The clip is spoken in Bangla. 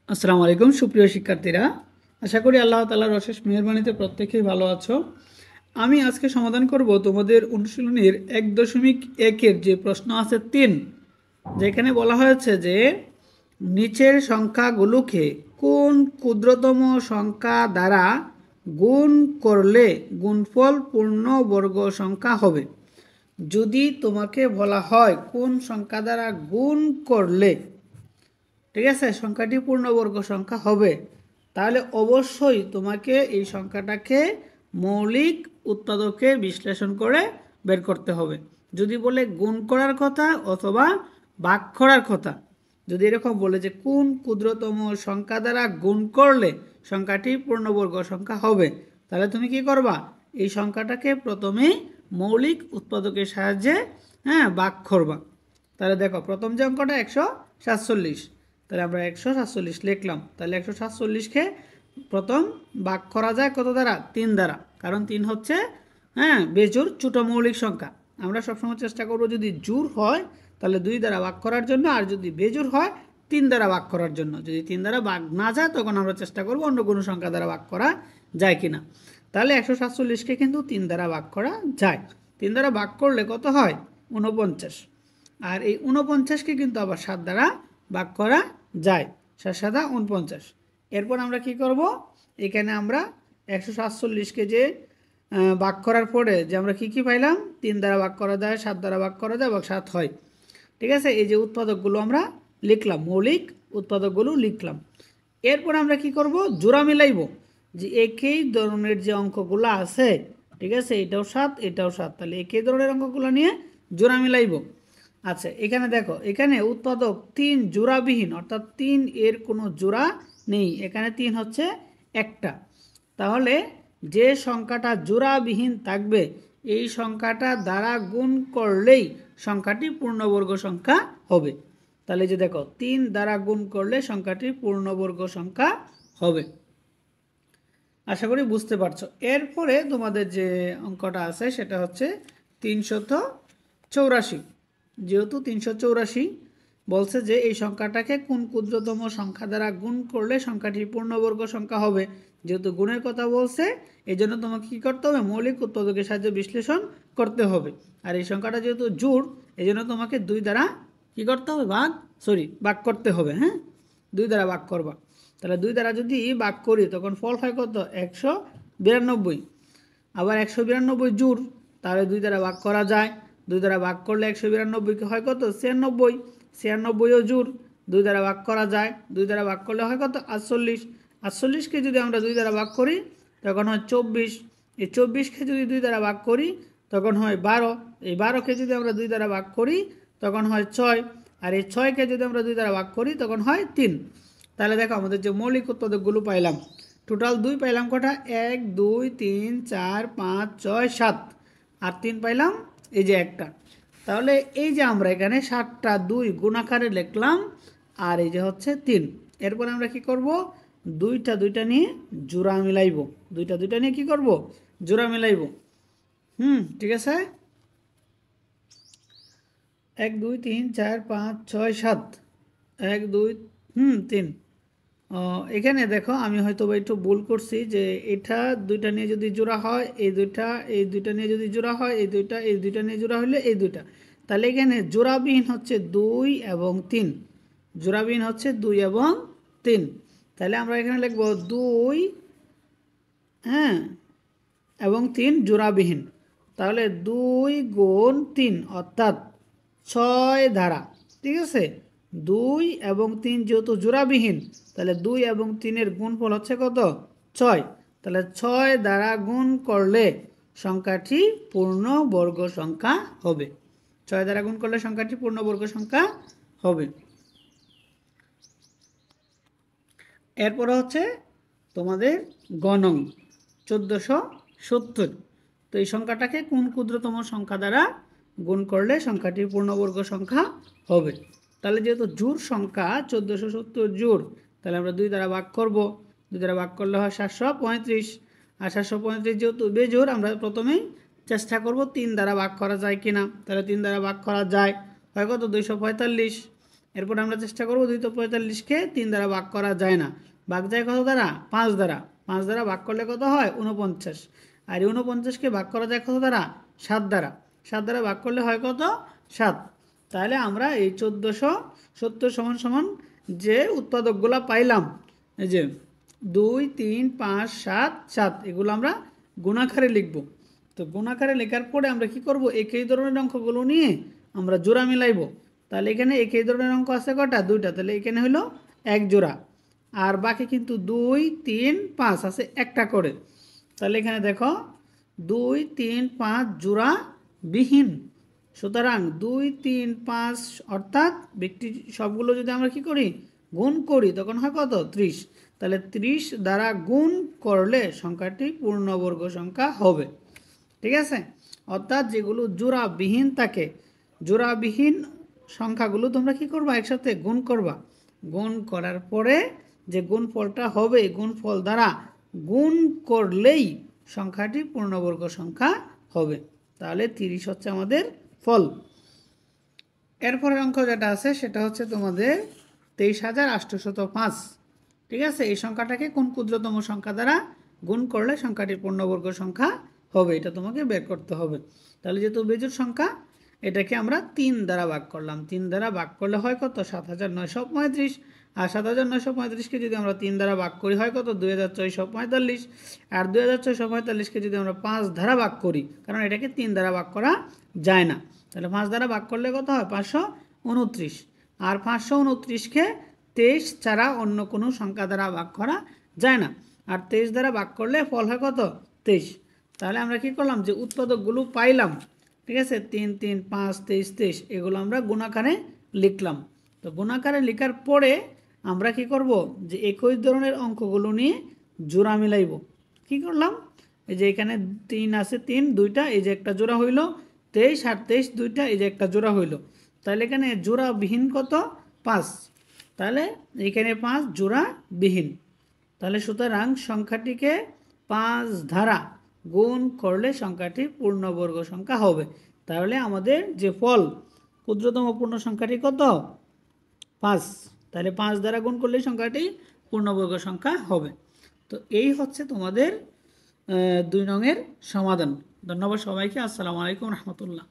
আসসালামু আলাইকুম সুপ্রিয় শিক্ষার্থীরা, আশা করি আল্লাহ তাআলার অশেষ মেহেরবানিতে প্রত্যেকেই ভালো আছো। আমি আজকে সমাধান করব তোমাদের অনুশীলনীর 1.1-এর যে প্রশ্ন আছে 3, যেখানে বলা হয়েছে যে নিচের সংখ্যাগুলোকে কোন ক্ষুদ্রতম সংখ্যা দ্বারা গুণ করলে গুণফল পূর্ণবর্গ সংখ্যা হবে। যদি তোমাকে বলা হয় কোন সংখ্যা দ্বারা গুণ করলে, ঠিক আছে, সংখ্যাটি পূর্ণবর্গ সংখ্যা হবে, তাহলে অবশ্যই তোমাকে এই সংখ্যাটাকে মৌলিক উৎপাদকে বিশ্লেষণ করে বের করতে হবে। যদি বলে গুণ করার কথা অথবা ভাগ করার কথা, যদি এরকম বলে যে কোন ক্ষুদ্রতম সংখ্যা দ্বারা গুণ করলে সংখ্যাটি পূর্ণবর্গ সংখ্যা হবে, তাহলে তুমি কি করবা? এই সংখ্যাটাকে প্রথমেই মৌলিক উৎপাদকের সাহায্যে ভাগ করবা। তাহলে দেখো, প্রথম যে অঙ্কটা 147, তাহলে আমরা 147 লিখলাম। তাহলে 147কে প্রথম ভাগ করা যায় কত দ্বারা? 3 দ্বারা, কারণ 3 হচ্ছে বেজোড় ছোট মৌলিক সংখ্যা। আমরা সবসময় চেষ্টা করব যদি জোড় হয় তাহলে 2 দ্বারা ভাগ করার জন্য, আর যদি বেজোড় হয় 3 দ্বারা ভাগ করার জন্য। যদি 3 দ্বারা ভাগ না যায় তখন আমরা চেষ্টা করব অন্য কোনো সংখ্যা দ্বারা ভাগ করা যায় কিনা। তাহলে 147কে কিন্তু 3 দ্বারা ভাগ করা যায়। 3 দ্বারা ভাগ করলে কত হয়? 49। আর এই 49কে কিন্তু আবার 7 দ্বারা ভাগ করা যায়, 7 7 49। এরপর আমরা কি করব? এখানে আমরা 147কে যে ভাগ করার পরে যে আমরা কি পাইলাম? 3 দ্বারা ভাগ করা যায়, 7 দ্বারা ভাগ করা যায় এবং 7 হয়। ঠিক আছে, এই যে উৎপাদকগুলো আমরা লিখলাম, মৌলিক উৎপাদকগুলো লিখলাম। এরপর আমরা কি করব? জোড়া মিলাইব, যে একই ধরনের যে অঙ্কগুলো আছে, ঠিক আছে, এটাও 7 এটাও 7, তাহলে একই ধরনের অঙ্কগুলো নিয়ে জোড়া মিলাইব। আচ্ছা, এখানে দেখো, এখানে উৎপাদক 3 জোড়াবিহীন, অর্থাৎ 3 এর কোনো জোড়া নেই। এখানে 3 হচ্ছে একটা। তাহলে যে সংখ্যাটা জোড়াবিহীন থাকবে এই সংখ্যাটা দ্বারা গুণ করলেই সংখ্যাটি পূর্ণবর্গ সংখ্যা হবে। তাহলে যে দেখো, 3 দ্বারা গুণ করলে সংখ্যাটি পূর্ণবর্গ সংখ্যা হবে। আশা করি বুঝতে পারছো। এরপরে তোমাদের যে অঙ্কটা আছে সেটা হচ্ছে 384। যেহেতু 384 বলছে যে এই সংখ্যাটাকে কোন ক্ষুদ্রতম সংখ্যা দ্বারা গুণ করলে সংখ্যাটি পূর্ণবর্গ সংখ্যা হবে, যেহেতু গুণের কথা বলছে এই জন্য তোমাকে কী করতে হবে? মৌলিক উৎপাদকের সাহায্যে বিশ্লেষণ করতে হবে। আর এই সংখ্যাটা যেহেতু জোড়, এই জন্য তোমাকে 2 দ্বারা কী করতে হবে? ভাগ করতে হবে। 2 দ্বারা ভাগ করবা। তাহলে 2 দ্বারা যদি ভাগ করি তখন ফল হয় কত? 192। আবার 192 জোড়, তাহলে 2 দ্বারা ভাগ করা যায়। 2 দ্বারা ভাগ করলে 192কে হয় কত? 96। 96ও জোড়, 2 দ্বারা ভাগ করা যায়। 2 দ্বারা ভাগ করলে হয় কত? 48। 48কে যদি আমরা 2 দ্বারা ভাগ করি তখন হয় 24। এই 24কে যদি 2 দ্বারা ভাগ করি তখন হয় 12। এই 12কে যদি আমরা 2 দ্বারা ভাগ করি তখন হয় 6। আর এই 6কে যদি আমরা 2 দ্বারা ভাগ করি তখন হয় 3। তাহলে দেখো, আমাদের যে মৌলিক উৎপাদকগুলো পাইলাম, টোটাল 2 পাইলাম কটা? 1 2 3 4 5 6 7, আর 3 পাইলাম এই যে একটা। তাহলে এই যে আমরা এখানে 7টা 2 গুণাকারে লিখলাম, আর এই যে হচ্ছে 3। এরপর আমরা কি করব? 2টা 2টা নিয়ে জোড়া মিলাইব। 2টা 2টা নিয়ে কি করব? জোড়া মিলাইব। ঠিক আছে, 1 2 3 4 5 6 7, 1 2 3। এখানে দেখো, আমি হয়তো একটু ভুল করছি, যে এটা 2টা নিয়ে যদি জোড়া হয় এই 2টা, এই 2টা নিয়ে যদি জোড়া হয় এই 2টা, এই 2টা নিয়ে জোড়া হলে এই 2টা, তাহলে এখানে জোড়াবিহীন হচ্ছে 2 এবং 3। জোড়াবিহীন হচ্ছে 2 এবং 3। তাহলে আমরা এখানে লিখব 2 এবং 3 জোড়াবিহীন। তাহলে 2 গুণ 3 অর্থাৎ 6 ধারা। ঠিক আছে, 2 এবং 3 যেহেতু জোড়াবিহীন, তাহলে 2 এবং 3-এর গুণফল হচ্ছে কত? 6। তাহলে 6 দ্বারা গুণ করলে সংখ্যাটি পূর্ণবর্গ সংখ্যা হবে। 6 দ্বারা গুণ করলে সংখ্যাটি পূর্ণবর্গ সংখ্যা হবে। এরপর হচ্ছে তোমাদের গণং 1470। তো এই সংখ্যাটাকে কোন ক্ষুদ্রতম সংখ্যা দ্বারা গুণ করলে সংখ্যাটি পূর্ণবর্গ সংখ্যা হবে। তাহলে যেহেতু জোড় সংখ্যা 1470 জোড়, তাহলে আমরা 2 দ্বারা ভাগ করব। 2 দ্বারা ভাগ করলে হয় 735। আর 735 যেহেতু বেজোড়, আমরা প্রথমেই চেষ্টা করব 3 দ্বারা ভাগ করা যায় কিনা। তাহলে 3 দ্বারা ভাগ করা যায়, হয় কত? 245। এরপর আমরা চেষ্টা করব 245কে 3 দ্বারা ভাগ করা যায় না, ভাগ যায় কত দ্বারা? 5 দ্বারা। 5 দ্বারা ভাগ করলে কত হয়? 49। আর 49কে ভাগ করা যায় কত দ্বারা? 7 দ্বারা। 7 দ্বারা ভাগ করলে হয় কত? 7। তাহলে আমরা এই 1470 সমান সমান যে উৎপাদকগুলো পাইলাম, এই যে 2 3 5 7 7, এগুলো আমরা গুণাকারে লিখব। তো গুণাকারে লেখার পরে আমরা কি করব? একই ধরনের অঙ্কগুলো নিয়ে আমরা জোড়া মিলাইব। তাহলে এখানে একই ধরনের অঙ্ক আছে কটা? 2টা। তাহলে এখানে হলো 1 জোড়া, আর বাকি কিন্তু 2 3 5 আছে একটা করে। তাহলে এখানে দেখো 2 3 5 জোড়া বিহীন। সুতরাং 2 3 5 অর্থাৎ ব্যক্তি সবগুলো যদি আমরা কি করি? গুণ করি, তখন হয় কত? 30। তাহলে 30 দ্বারা গুণ করলে সংখ্যাটি পূর্ণবর্গ সংখ্যা হবে। ঠিক আছে? অর্থাৎ যেগুলো জোড়াবিহীন থাকে, জোড়াবিহীন সংখ্যাগুলো তোমরা কি করবা? একসাথে গুণ করবা। গুণ করার পরে যে গুণফলটা হবে, গুণফল দ্বারা গুণ করলেই সংখ্যাটি পূর্ণবর্গ সংখ্যা হবে। তাহলে 30 হচ্ছে আমাদের ফল। এরপরের অঙ্ক যেটা আছে সেটা হচ্ছে তোমাদের 23,805। ঠিক আছে? এই সংখ্যাটাকে কোন ক্ষুদ্রতম সংখ্যা দ্বারা গুণ করলে সংখ্যাটি পূর্ণবর্গ সংখ্যা হবে, এটা তোমাকে বের করতে হবে। তাহলে যেহেতু বেজোড় সংখ্যা, এটাকে আমরা 3 দ্বারা ভাগ করলাম। 3 দ্বারা ভাগ করলে হয় কত? 7,935। আর 7,935কে যদি আমরা 3 দ্বারা ভাগ করি হয় কত? 2,445। আর 2,445কে যদি আমরা 5 দ্বারা ভাগ করি, কারণ এটাকে 3 দ্বারা ভাগ করা যায় না, তাহলে 5 দ্বারা ভাগ করলে কত হয়? 529। আর 529কে 23 ছাড়া অন্য কোনো সংখ্যা দ্বারা ভাগ করা যায় না। আর 23 দ্বারা ভাগ করলে ফল হয় কত? 23। তাহলে আমরা কি করলাম? যে উৎপাদকগুলো পাইলাম, ঠিক আছে, 3 3 5 23 23, এগুলো আমরা গুণাকারে লিখলাম। তো গুণাকারে লেখার পরে আমরা কি করব? যে একই ধরনের অঙ্কগুলো নিয়ে জোড়া মিলাইব। কি করলাম? এই যে এখানে 3 আছে, 3 2টা, এই যে একটা জোড়া হইল 23, আর 23 2টা, এই যে একটা জোড়া হইল। তাহলে এখানে জোড়া বিহীন কত? 5। তাহলে এখানে 5 জোড়া বিহীন। তাহলে সুতরাং সংখ্যাটিকে 5 দ্বারা গুণ করলে সংখ্যাটি পূর্ণবর্গ সংখ্যা হবে। তাহলে আমাদের যে ফল, ক্ষুদ্রতম পূর্ণ সংখ্যাটি কত? 5। তাহলে 5 দ্বারা গুণ করলে সংখ্যাটি পূর্ণবর্গ সংখ্যা হবে। তো এই হচ্ছে তোমাদের 2 নংয়ের সমাধান। ধন্যবাদ সবাইকে। আসসালামু আলাইকুম রহমতুল্লাহ।